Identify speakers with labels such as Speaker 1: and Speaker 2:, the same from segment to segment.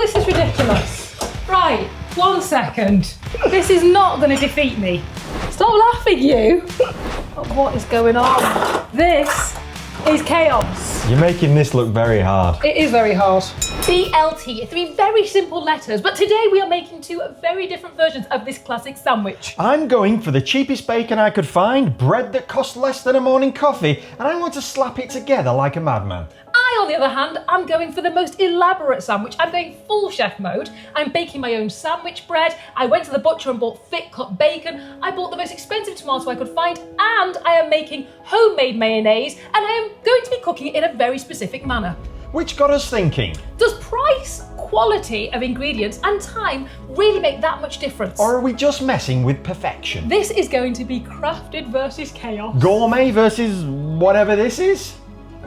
Speaker 1: this is ridiculous. Right, 1 second. This is not going to defeat me. Stop laughing, you. What is going on? This is chaos.
Speaker 2: You're making this look very hard.
Speaker 1: It is very hard. BLT, 3 very simple letters, but today we are making 2 very different versions of this classic sandwich.
Speaker 2: I'm going for the cheapest bacon I could find, bread that costs less than a morning coffee, and I want to slap it together like a madman.
Speaker 1: I, on the other hand, I'm going for the most elaborate sandwich. I'm going full chef mode. I'm baking my own sandwich bread. I went to the butcher and bought thick cut bacon. I bought the most expensive tomato I could find, and I am making homemade mayonnaise, and I am going to be cooking it in a very specific manner.
Speaker 2: Which got us thinking.
Speaker 1: Does price, quality of ingredients and time really make that much difference?
Speaker 2: Or are we just messing with perfection?
Speaker 1: This is going to be crafted versus chaos.
Speaker 2: Gourmet versus whatever this is?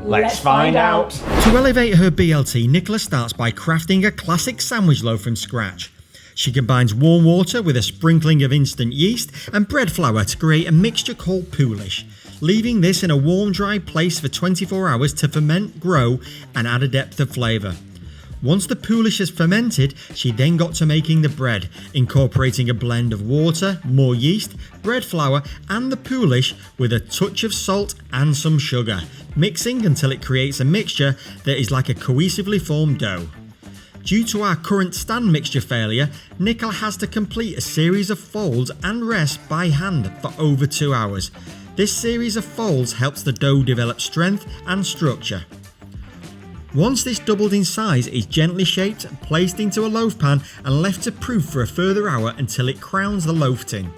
Speaker 2: Let's find out.
Speaker 3: To elevate her BLT, Nicola starts by crafting a classic sandwich loaf from scratch. She combines warm water with a sprinkling of instant yeast and bread flour to create a mixture called poolish, leaving this in a warm, dry place for 24 hours to ferment, grow, and add a depth of flavour. Once the poolish has fermented, she then got to making the bread, incorporating a blend of water, more yeast, bread flour, and the poolish with a touch of salt and some sugar, mixing until it creates a mixture that is like a cohesively formed dough. Due to our current stand mixture failure, Nicola has to complete a series of folds and rest by hand for over 2 hours. This series of folds helps the dough develop strength and structure. Once this doubled in size, it's gently shaped, placed into a loaf pan and left to proof for a further hour until it crowns the loaf tin.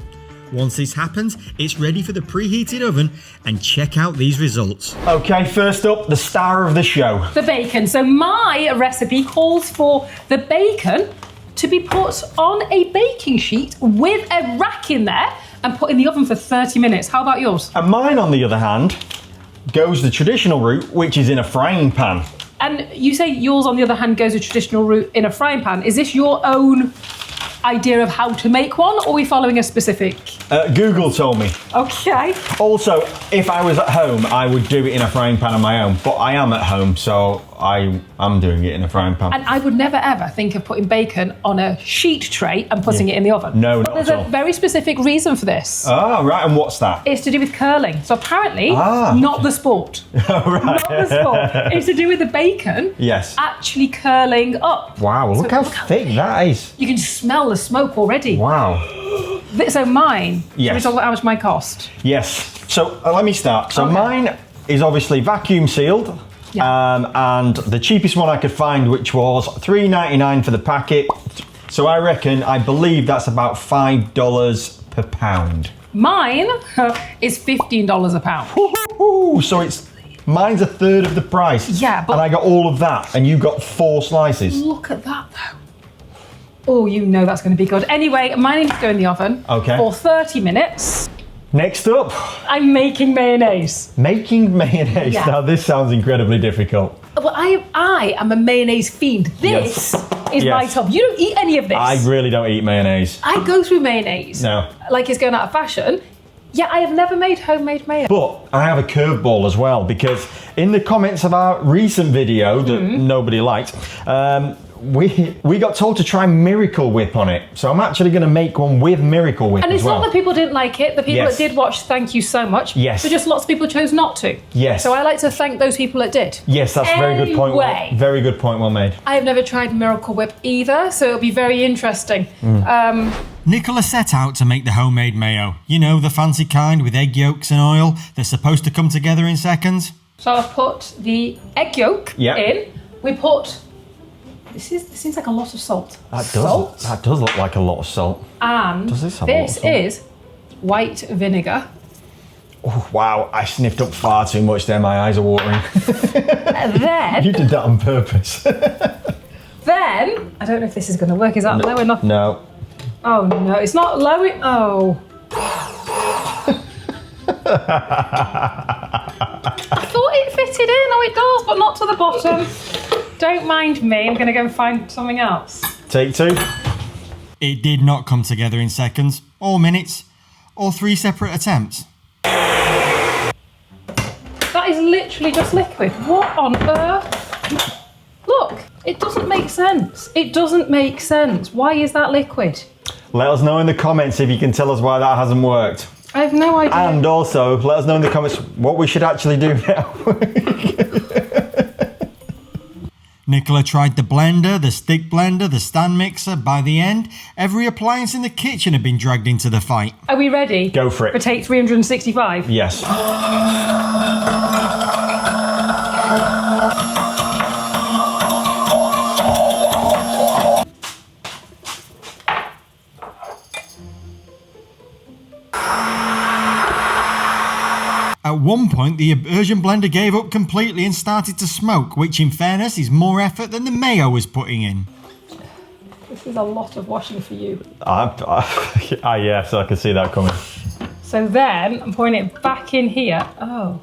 Speaker 3: Once this happens, it's ready for the preheated oven, and check out these results.
Speaker 2: Okay, first up, the star of the show.
Speaker 1: The bacon. So my recipe calls for the bacon to be put on a baking sheet with a rack in there and put in the oven for 30 minutes. How about yours?
Speaker 2: And mine, on the other hand, goes the traditional route, which is in a frying pan.
Speaker 1: And you say yours, on the other hand, goes a traditional route in a frying pan. Is this your own idea of how to make one, or are we following a specific?
Speaker 2: Google told me.
Speaker 1: Okay.
Speaker 2: Also, if I was at home, I would do it in a frying pan on my own, but I am at home, so I am doing it in a frying pan.
Speaker 1: And I would never ever think of putting bacon on a sheet tray and putting it in the oven.
Speaker 2: No,
Speaker 1: but
Speaker 2: not
Speaker 1: there's
Speaker 2: at all.
Speaker 1: a very specific reason for this.
Speaker 2: Oh, right, and what's that?
Speaker 1: It's to do with curling. So apparently, not the sport.
Speaker 2: Oh, right.
Speaker 1: Not the sport. It's to do with the bacon
Speaker 2: Yes.
Speaker 1: actually curling up.
Speaker 2: Wow, look how thick that is.
Speaker 1: You can smell the smoke already.
Speaker 2: Wow.
Speaker 1: So mine,
Speaker 2: Yes.
Speaker 1: should we talk about how much mine cost?
Speaker 2: Yes. So let me start. So
Speaker 1: Okay.
Speaker 2: mine is obviously vacuum sealed.
Speaker 1: Yeah.
Speaker 2: And the cheapest one I could find, which was $3.99 for the packet. So I believe that's about $5 per pound.
Speaker 1: Mine is $15 a pound.
Speaker 2: Ooh, so mine's a third of the price.
Speaker 1: Yeah, but-
Speaker 2: and I got all of that, and you got 4 slices.
Speaker 1: Look at that though. Oh, you know that's going to be good. Anyway, mine needs to go in the oven for 30 minutes.
Speaker 2: Next up,
Speaker 1: I'm making mayonnaise.
Speaker 2: making mayonnaise.
Speaker 1: Yeah.
Speaker 2: Now this sounds incredibly difficult.
Speaker 1: Well, I am a mayonnaise fiend. This is my
Speaker 2: Yes.
Speaker 1: top. You don't eat any of this.
Speaker 2: I really don't eat mayonnaise.
Speaker 1: I go through mayonnaise.
Speaker 2: No.
Speaker 1: Like it's going out of fashion. Yeah, I have never made homemade mayo.
Speaker 2: But I have a curveball as well, because in the comments of our recent video that nobody liked, we got told to try Miracle Whip on it. So I'm actually going to make one with Miracle Whip
Speaker 1: And
Speaker 2: as
Speaker 1: it's
Speaker 2: well.
Speaker 1: not that people didn't like it. The people
Speaker 2: Yes.
Speaker 1: that did watch, thank you so much.
Speaker 2: Yes.
Speaker 1: So just lots of people chose not to.
Speaker 2: Yes.
Speaker 1: So I like to thank those people that did.
Speaker 2: Yes, that's a very good point.
Speaker 1: Anyway.
Speaker 2: Very good point, well made.
Speaker 1: I have never tried Miracle Whip either, so it'll be very interesting.
Speaker 3: Nicola set out to make the homemade mayo. You know, the fancy kind with egg yolks and oil that's supposed to come together in seconds.
Speaker 1: So I've put the egg yolk in. We put, this seems like a lot of salt.
Speaker 2: That does look like a lot of salt.
Speaker 1: And
Speaker 2: Does this have a lot of
Speaker 1: this
Speaker 2: salt?
Speaker 1: is white vinegar.
Speaker 2: Oh, wow, I sniffed up far too much there. My eyes are watering.
Speaker 1: And then,
Speaker 2: You did that on purpose.
Speaker 1: then, I don't know if this is going to work. Is that low enough?
Speaker 2: No.
Speaker 1: Oh no, it's not low. Oh. I thought it fitted in. Oh, it does, but not to the bottom. Don't mind me. I'm going to go and find something else.
Speaker 2: Take 2.
Speaker 3: It did not come together in seconds, or minutes, or 3 separate attempts.
Speaker 1: That is literally just liquid. What on earth? Look, It doesn't make sense. It doesn't make sense. Why is that liquid?
Speaker 2: Let us know in the comments if you can tell us why that hasn't worked.
Speaker 1: I have no idea.
Speaker 2: And also, let us know in the comments what we should actually do now.
Speaker 3: Nicola tried the blender, the stick blender, the stand mixer. By the end, every appliance in the kitchen had been dragged into the fight.
Speaker 1: Are we ready?
Speaker 2: Go for it.
Speaker 1: For take 365?
Speaker 2: Yes.
Speaker 3: At one point, the immersion blender gave up completely and started to smoke, which in fairness is more effort than the mayo was putting in.
Speaker 1: This is a lot of washing for you.
Speaker 2: Yes, I can see that coming.
Speaker 1: So then, I'm pouring it back in here. Oh,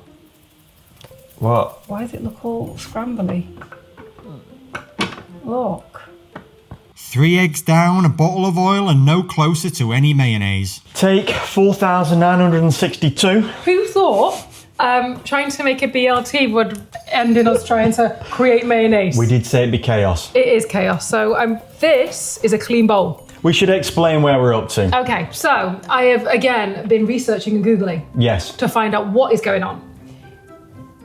Speaker 2: What?
Speaker 1: why does it look all scrambly? Look.
Speaker 3: 3 eggs down, a bottle of oil, and no closer to any mayonnaise.
Speaker 2: Take 4,962.
Speaker 1: Who thought trying to make a BLT would end in us trying to create mayonnaise?
Speaker 2: We did say it'd be chaos.
Speaker 1: It is chaos. So this is a clean bowl.
Speaker 2: We should explain where we're up to.
Speaker 1: Okay, so I have again been researching and Googling
Speaker 2: Yes.
Speaker 1: to find out what is going on.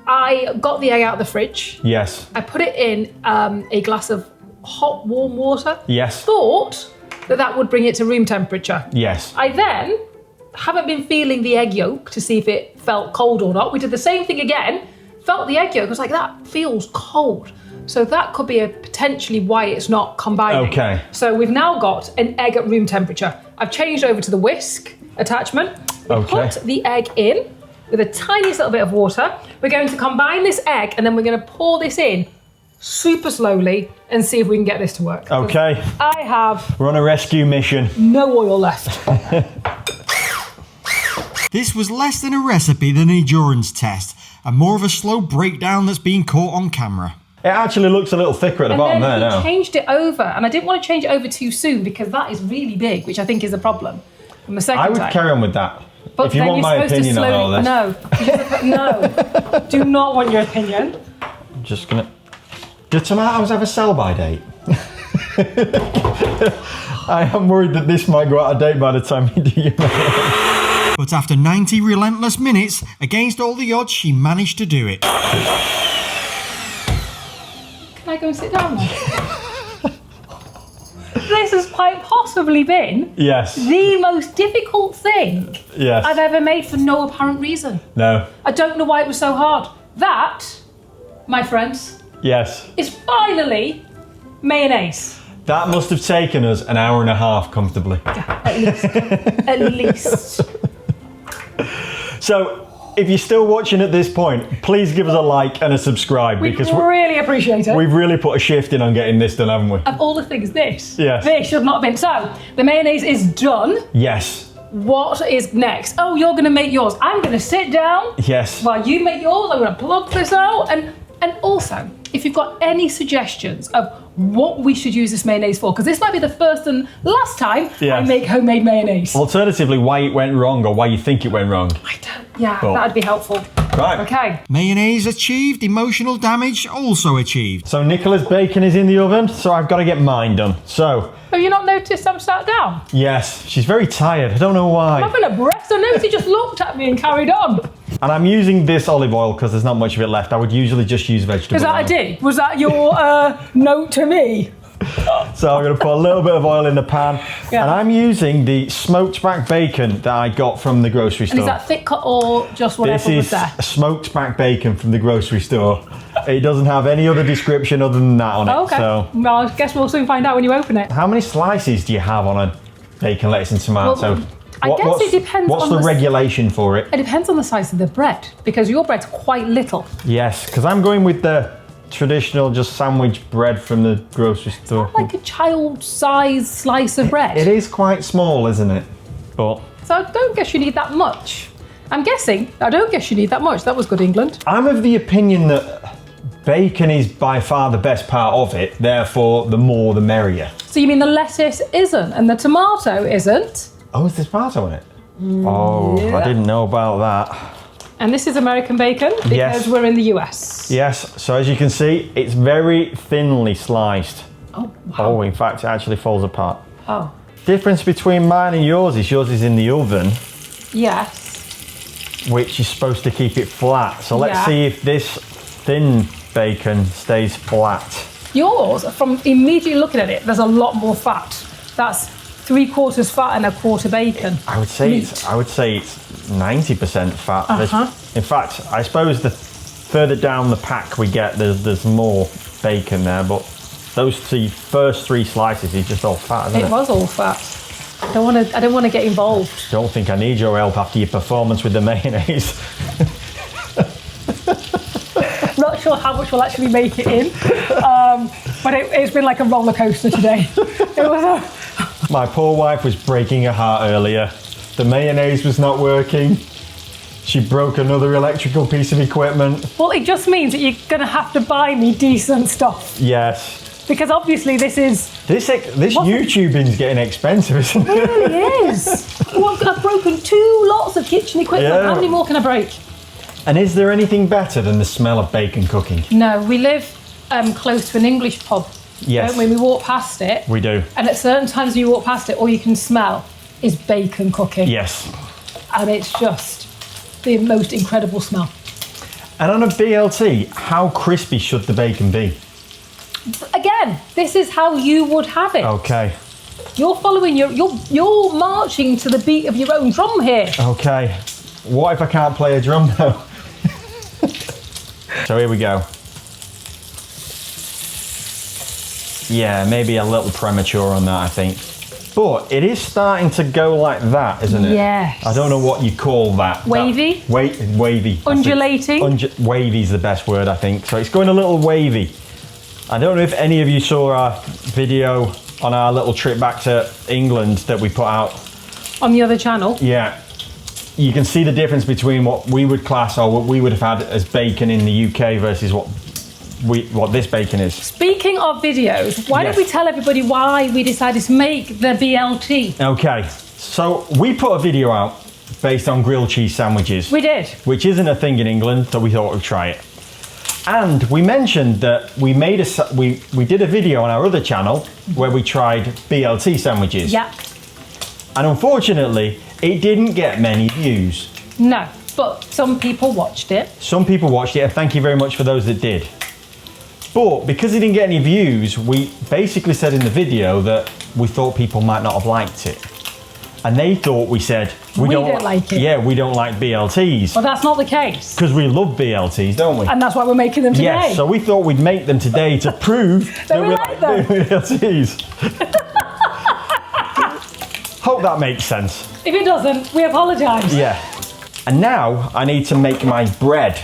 Speaker 1: I got the egg out of the fridge.
Speaker 2: Yes.
Speaker 1: I put it in a glass of hot, warm water.
Speaker 2: Yes.
Speaker 1: Thought that would bring it to room temperature.
Speaker 2: Yes.
Speaker 1: I then haven't been feeling the egg yolk to see if it felt cold or not. We did the same thing again. Felt the egg yolk. I was like, that feels cold. So that could be potentially why it's not combining.
Speaker 2: Okay.
Speaker 1: So we've now got an egg at room temperature. I've changed over to the whisk attachment. We
Speaker 2: Okay.
Speaker 1: put the egg in with a tiniest little bit of water. We're going to combine this egg and then we're going to pour this in super slowly and see if we can get this to work.
Speaker 2: Okay.
Speaker 1: I have
Speaker 2: We're on a rescue mission.
Speaker 1: no oil left.
Speaker 3: This was less than a recipe than an endurance test, and more of a slow breakdown that's being caught on camera.
Speaker 2: It actually looks a little thicker at the bottom there
Speaker 1: And then
Speaker 2: now.
Speaker 1: we changed it over, and I didn't want to change it over too soon because that is really big, which I think is a problem. From the second
Speaker 2: I would
Speaker 1: time.
Speaker 2: carry on with that.
Speaker 1: But
Speaker 2: if you
Speaker 1: then
Speaker 2: want
Speaker 1: you're
Speaker 2: my
Speaker 1: supposed
Speaker 2: opinion
Speaker 1: to
Speaker 2: on all
Speaker 1: slowly,
Speaker 2: this.
Speaker 1: no, do not want your opinion.
Speaker 2: I'm just gonna. Do tomatoes have a sell-by date? I am worried that this might go out of date by the time you do your mayonnaise.
Speaker 3: But after 90 relentless minutes, against all the odds, she managed to do it.
Speaker 1: Can I go and sit down now? This has quite possibly been
Speaker 2: Yes.
Speaker 1: the most difficult thing
Speaker 2: Yes.
Speaker 1: I've ever made for no apparent reason.
Speaker 2: No.
Speaker 1: I don't know why it was so hard. That, my friends,
Speaker 2: Yes.
Speaker 1: is finally mayonnaise.
Speaker 2: That must have taken us an hour and a half comfortably.
Speaker 1: At least. At least.
Speaker 2: So, if you're still watching at this point, please give us a like and a subscribe
Speaker 1: We
Speaker 2: because
Speaker 1: really appreciate it.
Speaker 2: we've really put a shift in on getting this done, haven't we?
Speaker 1: Of all the things, this should not have been. So, the mayonnaise is done.
Speaker 2: Yes.
Speaker 1: What is next? Oh, you're going to make yours. I'm going to sit down
Speaker 2: Yes.
Speaker 1: while you make yours. I'm going to plug this out. And also, if you've got any suggestions of what we should use this mayonnaise for, because this might be the first and last time I
Speaker 2: Yes.
Speaker 1: make homemade mayonnaise.
Speaker 2: Alternatively, why it went wrong or why you think it went wrong.
Speaker 1: Yeah, that'd be helpful.
Speaker 2: Right.
Speaker 1: Okay.
Speaker 3: Mayonnaise achieved, emotional damage also achieved.
Speaker 2: So Nicola's bacon is in the oven, so I've got to get mine done. So,
Speaker 1: Have you not noticed I'm sat down?
Speaker 2: yes, she's very tired. I don't know
Speaker 1: I'm
Speaker 2: why.
Speaker 1: having a breath. I noticed he just looked at me and carried on.
Speaker 2: And I'm using this olive oil because there's not much of it left. I would usually just use vegetable
Speaker 1: Is that
Speaker 2: oil.
Speaker 1: a dig? Was that your note to me?
Speaker 2: So I'm going to put a little bit of oil in the pan.
Speaker 1: Yeah.
Speaker 2: And I'm using the smoked back bacon that I got from the grocery store.
Speaker 1: And is that thick cut or just whatever
Speaker 2: This
Speaker 1: was
Speaker 2: is
Speaker 1: there?
Speaker 2: smoked back bacon from the grocery store. It doesn't have any other description other than that on it.
Speaker 1: Okay.
Speaker 2: So,
Speaker 1: Well, I guess we'll soon find out when you open it.
Speaker 2: how many slices do you have on a bacon, lettuce, and tomato?
Speaker 1: Well, I guess it depends
Speaker 2: What's
Speaker 1: on
Speaker 2: the
Speaker 1: the
Speaker 2: regulation for it?
Speaker 1: It depends on the size of the bread because your bread's quite little.
Speaker 2: Yes, because I'm going with the traditional just sandwich bread from the grocery store.
Speaker 1: Like a child-sized slice of bread.
Speaker 2: It is quite small, isn't it? But
Speaker 1: So I don't guess you need that much. I don't guess you need that much. That was good, England.
Speaker 2: I'm of the opinion that bacon is by far the best part of it, therefore the more the merrier.
Speaker 1: So you mean the lettuce isn't and the tomato isn't?
Speaker 2: Oh, is there tomato in it? Oh,
Speaker 1: yeah.
Speaker 2: I didn't know about that.
Speaker 1: And this is American bacon because
Speaker 2: Yes.
Speaker 1: we're in the US.
Speaker 2: Yes, so as you can see, it's very thinly sliced.
Speaker 1: Oh, wow.
Speaker 2: Oh, in fact, it actually falls apart.
Speaker 1: Oh,
Speaker 2: Difference between mine and yours is in the oven,
Speaker 1: yes.
Speaker 2: which is supposed to keep it flat. So let's
Speaker 1: Yeah.
Speaker 2: see if this thin bacon stays flat.
Speaker 1: Yours, from immediately looking at it, there's a lot more fat. That's 3/4 fat and 1/4 bacon.
Speaker 2: I would say
Speaker 1: Meat.
Speaker 2: it's 90% fat. In fact, I suppose the further down the pack we get, there's more bacon there, but those first three slices is just all fat, isn't it?
Speaker 1: It was all fat. I don't want to get involved.
Speaker 2: Don't think I need your help after your performance with the mayonnaise.
Speaker 1: Not sure how much we'll actually make it in, but it's been like a roller coaster today. It was
Speaker 2: My poor wife was breaking her heart earlier. The mayonnaise was not working. She broke another electrical piece of equipment.
Speaker 1: well, it just means that you're going to have to buy me decent stuff.
Speaker 2: Yes.
Speaker 1: Because obviously this
Speaker 2: YouTubing's getting expensive, isn't it?
Speaker 1: It really is. Well, I've broken 2 lots of kitchen equipment.
Speaker 2: Yeah.
Speaker 1: How many more can I break?
Speaker 2: And is there anything better than the smell of bacon cooking?
Speaker 1: No, we live close to an English pub.
Speaker 2: Yes.
Speaker 1: When we walk past it,
Speaker 2: We do.
Speaker 1: and at certain times when you walk past it, all you can smell is bacon cooking.
Speaker 2: Yes.
Speaker 1: And it's just the most incredible smell.
Speaker 2: And on a BLT, how crispy should the bacon be?
Speaker 1: Again, this is how you would have it.
Speaker 2: Okay.
Speaker 1: You're following you're marching to the beat of your own drum here.
Speaker 2: Okay. What if I can't play a drum though? So here we go. Yeah, maybe a little premature on that, I think. But it is starting to go like that, isn't it?
Speaker 1: Yes.
Speaker 2: I don't know what you call that.
Speaker 1: Wavy?
Speaker 2: Wavy.
Speaker 1: Undulating?
Speaker 2: Wavy's the best word, I think. So it's going a little wavy. I don't know if any of you saw our video on our little trip back to England that we put out.
Speaker 1: On the other channel.
Speaker 2: Yeah. You can see the difference between what we would class or what we would have had as bacon in the UK versus what this bacon is.
Speaker 1: Speaking of videos, why
Speaker 2: Yes.
Speaker 1: don't we tell everybody why we decided to make the BLT?
Speaker 2: Okay, so we put a video out based on grilled cheese sandwiches.
Speaker 1: We did.
Speaker 2: Which isn't a thing in England, so we thought we'd try it. And we mentioned that we did a video on our other channel where we tried BLT sandwiches.
Speaker 1: Yeah.
Speaker 2: And unfortunately, it didn't get many views.
Speaker 1: No, but some people watched it.
Speaker 2: Some people watched it, and thank you very much for those that did. But because it didn't get any views, we basically said in the video that we thought people might not have liked it. And they thought we said,
Speaker 1: We don't like it.
Speaker 2: Yeah, we don't like BLTs.
Speaker 1: But that's not the case.
Speaker 2: Because we love BLTs, don't we?
Speaker 1: And that's why we're making them today.
Speaker 2: Yes, so we thought we'd make them today to prove that
Speaker 1: we
Speaker 2: we
Speaker 1: like
Speaker 2: like
Speaker 1: them.
Speaker 2: BLTs. Hope that makes sense.
Speaker 1: If it doesn't, we apologise.
Speaker 2: Yeah. And now I need to make my bread.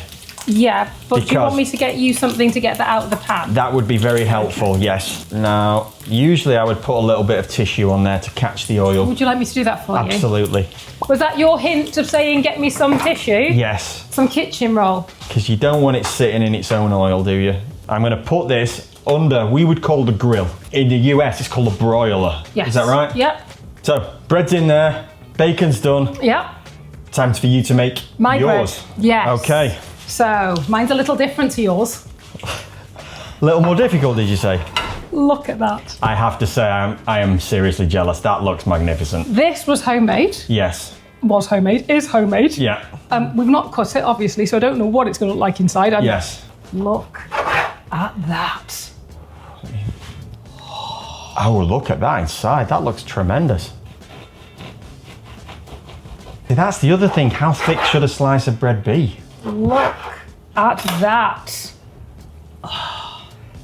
Speaker 1: Yeah, but do you
Speaker 2: Because-
Speaker 1: want me to get you something to get that out of the pan?
Speaker 2: That would be very helpful, yes. Now, usually I would put a little bit of tissue on there to catch the oil.
Speaker 1: Would you like me to do that for you?
Speaker 2: Absolutely.
Speaker 1: Was that your hint of saying get me some tissue?
Speaker 2: Yes,
Speaker 1: Some kitchen roll?
Speaker 2: because you don't want it sitting in its own oil, do you? I'm going to put this under, we would call the grill. In the US, it's called a broiler.
Speaker 1: Yes.
Speaker 2: Is that right?
Speaker 1: Yep.
Speaker 2: So, bread's in there, bacon's done.
Speaker 1: Yep.
Speaker 2: Time for you to make
Speaker 1: My
Speaker 2: yours.
Speaker 1: bread. Yes.
Speaker 2: Okay.
Speaker 1: So, mine's a little different to yours.
Speaker 2: A little more difficult, did you say?
Speaker 1: Look at that.
Speaker 2: I have to say, I am seriously jealous. That looks magnificent.
Speaker 1: This was homemade.
Speaker 2: Yes.
Speaker 1: Was homemade. Is homemade.
Speaker 2: Yeah.
Speaker 1: We've not cut it, obviously, so I don't know what it's going to look like inside.
Speaker 2: Yes.
Speaker 1: Look at that.
Speaker 2: Oh, look at that inside. That looks tremendous. See, that's the other thing. How thick should a slice of bread be?
Speaker 1: Look at that.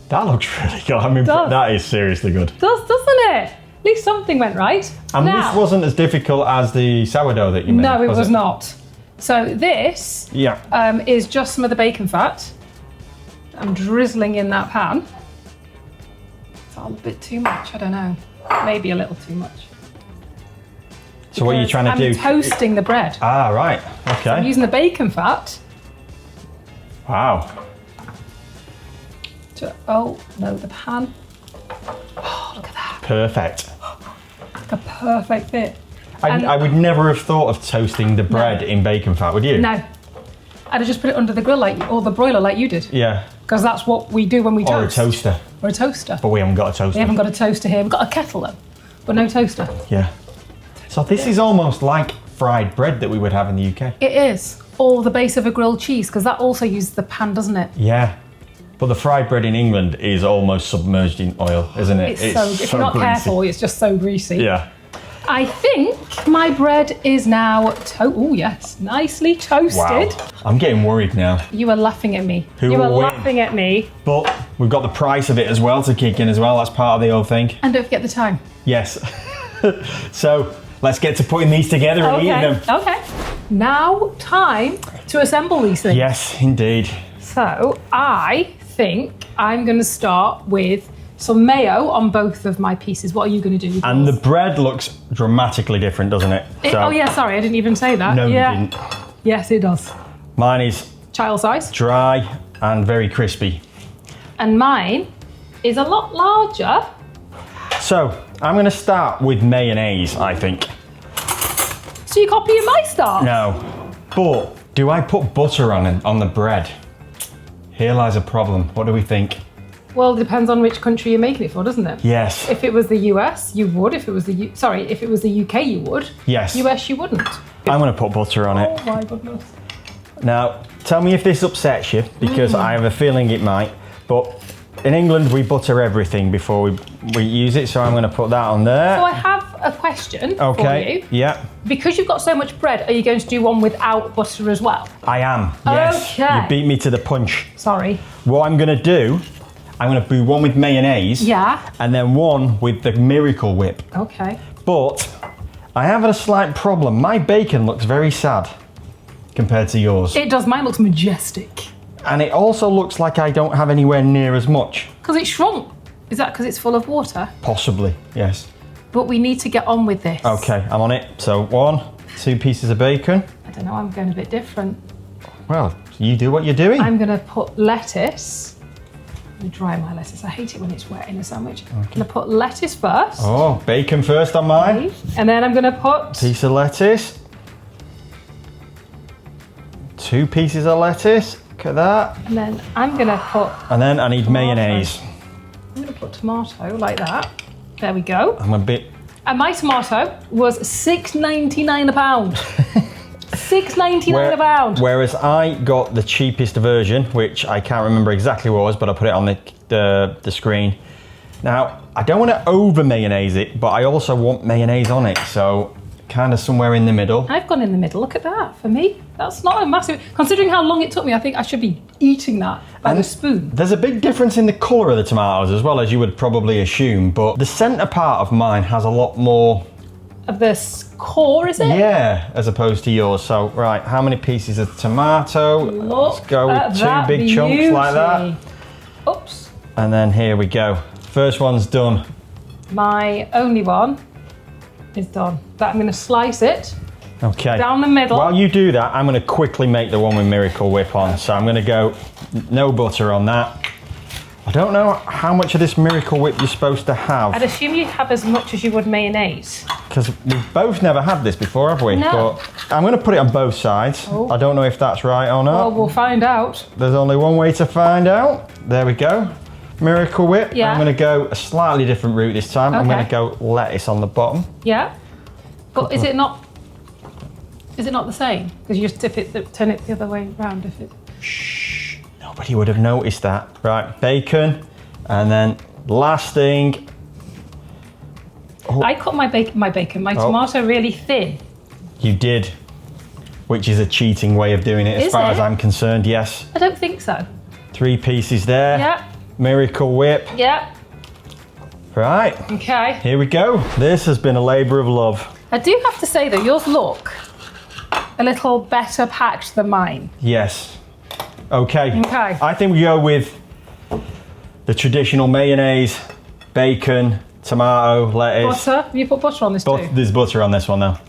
Speaker 2: That looks really good. I mean,
Speaker 1: Does.
Speaker 2: that is seriously good.
Speaker 1: Doesn't it? At least something went right.
Speaker 2: And
Speaker 1: Now-
Speaker 2: this wasn't as difficult as the sourdough that you made.
Speaker 1: No, it was not. So this
Speaker 2: Yeah.
Speaker 1: is just some of the bacon fat. I'm drizzling in that pan. Is that a bit too much? I don't know. Maybe a little too much.
Speaker 2: So what are you trying to do?
Speaker 1: I'm toasting the bread.
Speaker 2: Ah, right. Okay.
Speaker 1: I'm using the bacon fat
Speaker 2: Wow.
Speaker 1: to, oh no, the pan. Oh, look at that.
Speaker 2: Perfect.
Speaker 1: Like a perfect fit. And-
Speaker 2: I would never have thought of toasting the bread in bacon fat, would you?
Speaker 1: No. I'd have just put it under the grill or the broiler like you did.
Speaker 2: Yeah.
Speaker 1: Because that's what we do when we toast.
Speaker 2: Or a toaster.
Speaker 1: Or a toaster.
Speaker 2: But we haven't got a toaster.
Speaker 1: We haven't got a toaster here. We've got a kettle though, but no toaster.
Speaker 2: Yeah. So this is almost like fried bread that we would have in the UK.
Speaker 1: It is. Or the base of a grilled cheese, because that also uses the pan, doesn't it?
Speaker 2: Yeah. But the fried bread in England is almost submerged in oil, isn't it?
Speaker 1: It's so, if you're not
Speaker 2: greasy.
Speaker 1: careful, it's just so greasy.
Speaker 2: Yeah.
Speaker 1: I think my bread is now, oh yes, nicely toasted.
Speaker 2: Wow. I'm getting worried now.
Speaker 1: You are laughing at me.
Speaker 2: Who
Speaker 1: you
Speaker 2: will
Speaker 1: are
Speaker 2: win?
Speaker 1: laughing at me.
Speaker 2: But we've got the price of it as well to kick in as well. That's part of the whole thing.
Speaker 1: And don't forget the time.
Speaker 2: Yes. So let's get to putting these together and eating them.
Speaker 1: Okay. Now time to assemble these things.
Speaker 2: Yes, indeed.
Speaker 1: So I think I'm going to start with some mayo on both of my pieces. What are you going to do with
Speaker 2: And
Speaker 1: yours?
Speaker 2: the bread looks dramatically different, doesn't it?
Speaker 1: Oh yeah, sorry, I didn't even say that.
Speaker 2: No,
Speaker 1: yeah.
Speaker 2: you didn't.
Speaker 1: Yes, it does.
Speaker 2: Mine is
Speaker 1: Child size.
Speaker 2: dry and very crispy.
Speaker 1: And mine is a lot larger.
Speaker 2: So I'm going to start with mayonnaise, I think.
Speaker 1: So you're copying my start?
Speaker 2: No. But do I put butter on the bread? Here lies a problem. What do we think?
Speaker 1: Well, it depends on which country you're making it for, doesn't it?
Speaker 2: Yes.
Speaker 1: If it was the US, you would. If it was the if it was the UK, you would.
Speaker 2: Yes.
Speaker 1: US, you wouldn't.
Speaker 2: I'm going to put butter on it.
Speaker 1: Oh my goodness.
Speaker 2: Now, tell me if this upsets you, because I have a feeling it might. But in England, we butter everything before we use it, so I'm going to put that on there.
Speaker 1: So I have a question for you.
Speaker 2: Yeah.
Speaker 1: Because you've got so much bread, are you going to do one without butter as well?
Speaker 2: I am. Yes.
Speaker 1: Okay.
Speaker 2: You beat me to the punch.
Speaker 1: Sorry.
Speaker 2: What I'm going to do, I'm going to do one with mayonnaise.
Speaker 1: Yeah.
Speaker 2: And then one with the Miracle Whip.
Speaker 1: Okay.
Speaker 2: But I have a slight problem. My bacon looks very sad compared to yours.
Speaker 1: It does. Mine looks majestic.
Speaker 2: And it also looks like I don't have anywhere near as much.
Speaker 1: Because it shrunk. Is that because it's full of water?
Speaker 2: Possibly, yes.
Speaker 1: But we need to get on with this.
Speaker 2: Okay, I'm on it. So 1, 2 pieces of bacon.
Speaker 1: I don't know, I'm going a bit different.
Speaker 2: Well, you do what you're doing.
Speaker 1: I'm going to put lettuce. Let me dry my lettuce. I hate it when it's wet in a sandwich. I'm going to put lettuce first.
Speaker 2: Oh, bacon first on mine.
Speaker 1: And then I'm going to put...
Speaker 2: Piece of lettuce. 2 pieces of lettuce. Look at that.
Speaker 1: And then I'm going to put...
Speaker 2: And then I need mayonnaise.
Speaker 1: I'm going to put tomato like that. There we go.
Speaker 2: I'm a bit...
Speaker 1: And my tomato was $6.99 a pound. $6.99 a pound.
Speaker 2: Whereas I got the cheapest version, which I can't remember exactly what it was, but I put it on the screen. Now, I don't want to over mayonnaise it, but I also want mayonnaise on it, so kind of somewhere in the middle.
Speaker 1: I've gone in the middle. Look at that. For me, that's not a massive... Considering how long it took me, I think I should be eating that by the spoon.
Speaker 2: There's a big difference in the colour of the tomatoes as well, as you would probably assume, but the centre part of mine has a lot more...
Speaker 1: Of the core, is it?
Speaker 2: Yeah, as opposed to yours. So, right, how many pieces of tomato? Let's go with 2 big chunks like that.
Speaker 1: Oops.
Speaker 2: And then here we go. First one's done.
Speaker 1: My only one is done. That I'm going to slice it
Speaker 2: Okay.
Speaker 1: down the middle.
Speaker 2: While you do that, I'm going to quickly make the one with Miracle Whip on. So I'm going to go no butter on that. I don't know how much of this Miracle Whip you're supposed to have.
Speaker 1: I'd assume you'd have as much as you would mayonnaise.
Speaker 2: Because we've both never had this before, have we?
Speaker 1: No.
Speaker 2: But I'm going to put it on both sides.
Speaker 1: Oh.
Speaker 2: I don't know if that's right or not.
Speaker 1: Well, we'll find out.
Speaker 2: There's only one way to find out. There we go. Miracle Whip.
Speaker 1: Yeah.
Speaker 2: I'm going to go a slightly different route this time. I'm
Speaker 1: Okay.
Speaker 2: going to go lettuce on the bottom.
Speaker 1: Yeah. But is it not the same? Because you just turn it the other way around if it...
Speaker 2: Shh. Nobody would have noticed that. Right, bacon. And then last thing. Oh.
Speaker 1: I cut my tomato really thin.
Speaker 2: You did. Which is a cheating way of doing it as
Speaker 1: Is
Speaker 2: far
Speaker 1: it?
Speaker 2: as I'm concerned, yes.
Speaker 1: I don't think so.
Speaker 2: 3 pieces there.
Speaker 1: Yeah.
Speaker 2: Miracle Whip.
Speaker 1: Yeah.
Speaker 2: Right,
Speaker 1: Okay.
Speaker 2: here we go. This has been a labour of love.
Speaker 1: I do have to say though, yours look a little better packed than mine.
Speaker 2: Yes. Okay.
Speaker 1: Okay.
Speaker 2: I think we go with the traditional mayonnaise, bacon, tomato, lettuce.
Speaker 1: Butter? Have you put butter on this too?
Speaker 2: There's butter on this one now.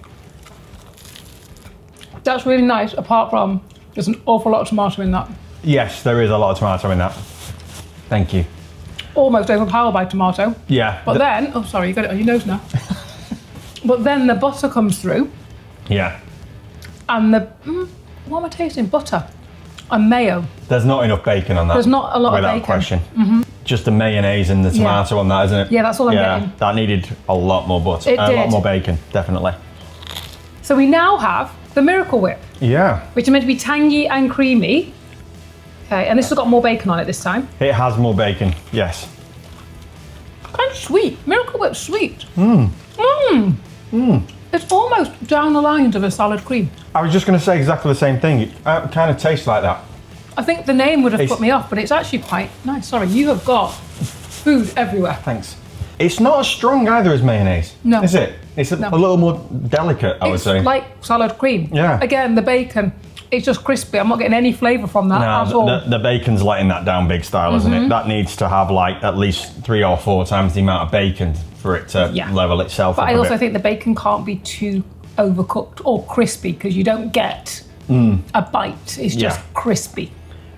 Speaker 1: That's really nice, apart from there's an awful lot of tomato in that.
Speaker 2: Yes, there is a lot of tomato in that. Thank you.
Speaker 1: Almost overpowered by tomato.
Speaker 2: Yeah.
Speaker 1: But then, oh sorry, you got it on your nose now. But then the butter comes through
Speaker 2: Yeah.
Speaker 1: and what am I tasting? Butter. and mayo.
Speaker 2: There's not enough bacon on that.
Speaker 1: There's not a lot of
Speaker 2: without
Speaker 1: bacon.
Speaker 2: question. Just the mayonnaise and the tomato on that, isn't it?
Speaker 1: Yeah, that's all I'm getting.
Speaker 2: That needed a lot more butter.
Speaker 1: It
Speaker 2: A
Speaker 1: did.
Speaker 2: lot more bacon, definitely.
Speaker 1: So we now have the Miracle Whip,
Speaker 2: Yeah.
Speaker 1: which is meant to be tangy and creamy. Okay, and this has got more bacon on it this time.
Speaker 2: It has more bacon, yes.
Speaker 1: Kind of sweet. Miracle Whip's sweet. It's almost down the lines of a salad cream.
Speaker 2: I was just going to say exactly the same thing. It kind of tastes like that.
Speaker 1: I think the name would have put me off, but it's actually quite nice. Sorry, you have got food everywhere.
Speaker 2: Thanks. It's not as strong either as mayonnaise.
Speaker 1: No.
Speaker 2: Is it? It's a little more delicate, I would say.
Speaker 1: It's like salad cream.
Speaker 2: Yeah.
Speaker 1: Again, the bacon, it's just crispy. I'm not getting any flavour from that at all.
Speaker 2: The bacon's letting that down big style, isn't it? That needs to have like at least 3 or 4 times the amount of bacon for it to level itself
Speaker 1: But
Speaker 2: up
Speaker 1: I
Speaker 2: a
Speaker 1: also
Speaker 2: bit.
Speaker 1: think the bacon can't be too overcooked or crispy because you don't get a bite. It's just crispy.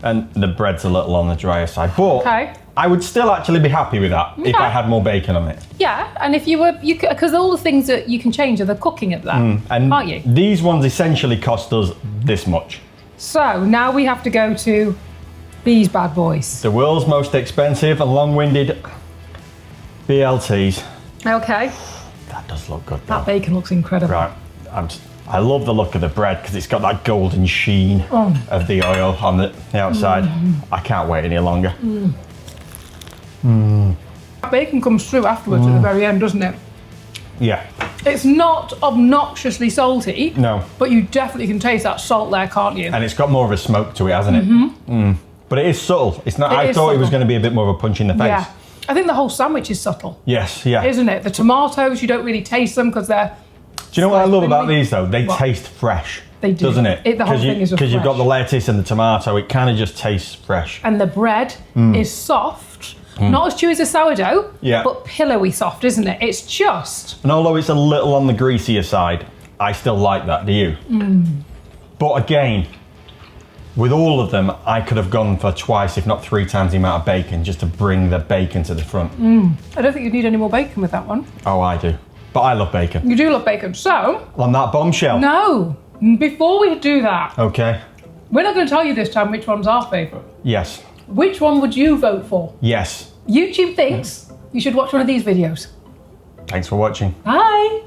Speaker 2: And the bread's a little on the drier side. But
Speaker 1: Okay.
Speaker 2: I would still actually be happy with that if I had more bacon on it.
Speaker 1: Yeah, and if you were, because all the things that you can change are the cooking of that,
Speaker 2: And
Speaker 1: aren't you?
Speaker 2: these ones essentially cost us this much.
Speaker 1: So now we have to go to these bad boys.
Speaker 2: The world's most expensive and long-winded BLTs.
Speaker 1: Okay.
Speaker 2: That does look good though.
Speaker 1: That bacon looks incredible.
Speaker 2: Right, I love the look of the bread because it's got that golden sheen of the oil on the outside. I can't wait any longer.
Speaker 1: That bacon comes through afterwards at the very end, doesn't it?
Speaker 2: Yeah,
Speaker 1: It's not obnoxiously salty,
Speaker 2: no.
Speaker 1: but you definitely can taste that salt there, can't you?
Speaker 2: And it's got more of a smoke to it, hasn't it? But it is subtle. It's not. I
Speaker 1: is
Speaker 2: thought it was
Speaker 1: subtle.
Speaker 2: going to be a bit more of a punch in the face.
Speaker 1: Yeah. I think the whole sandwich is subtle,
Speaker 2: Yes, yeah.
Speaker 1: isn't it? The tomatoes, you don't really taste them because they're...
Speaker 2: Do you know what I love about
Speaker 1: Really?
Speaker 2: these though? They
Speaker 1: What?
Speaker 2: taste fresh.
Speaker 1: They do.
Speaker 2: Doesn't it?
Speaker 1: The whole thing is
Speaker 2: Because you've got
Speaker 1: fresh.
Speaker 2: the lettuce and the tomato. It kind of just tastes fresh.
Speaker 1: And the bread is soft, not as chewy as a sourdough,
Speaker 2: Yeah.
Speaker 1: but pillowy soft, isn't it? It's just...
Speaker 2: And although it's a little on the greasier side, I still like that. Do you? But again, with all of them, I could have gone for twice, if not 3 times the amount of bacon, just to bring the bacon to the front.
Speaker 1: I don't think you need any more bacon with that one.
Speaker 2: Oh, I do. But I love bacon.
Speaker 1: You do love bacon. So,
Speaker 2: On that bombshell.
Speaker 1: no, before we do that,
Speaker 2: Okay.
Speaker 1: we're not going to tell you this time which one's our favourite.
Speaker 2: Yes.
Speaker 1: Which one would you vote for?
Speaker 2: Yes.
Speaker 1: YouTube thinks you should watch one of these videos.
Speaker 2: Thanks for watching.
Speaker 1: Bye.